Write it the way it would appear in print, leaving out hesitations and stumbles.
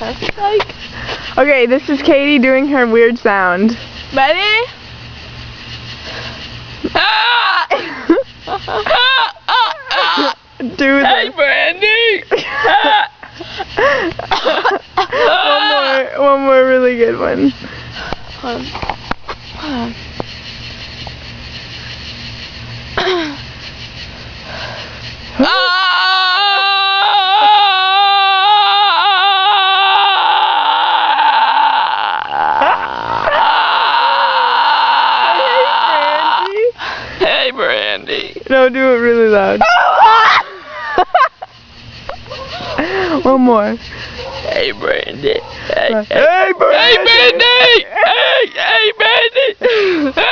Okay, this is Katie doing her weird sound. Ready? Do this. Hey, Brandi! One more really good one. Hey, Brandi! No, do it really loud. One more. Hey, Brandi! Hey, Hey, Brandi! Hey, Brandi! Hey, Brandi!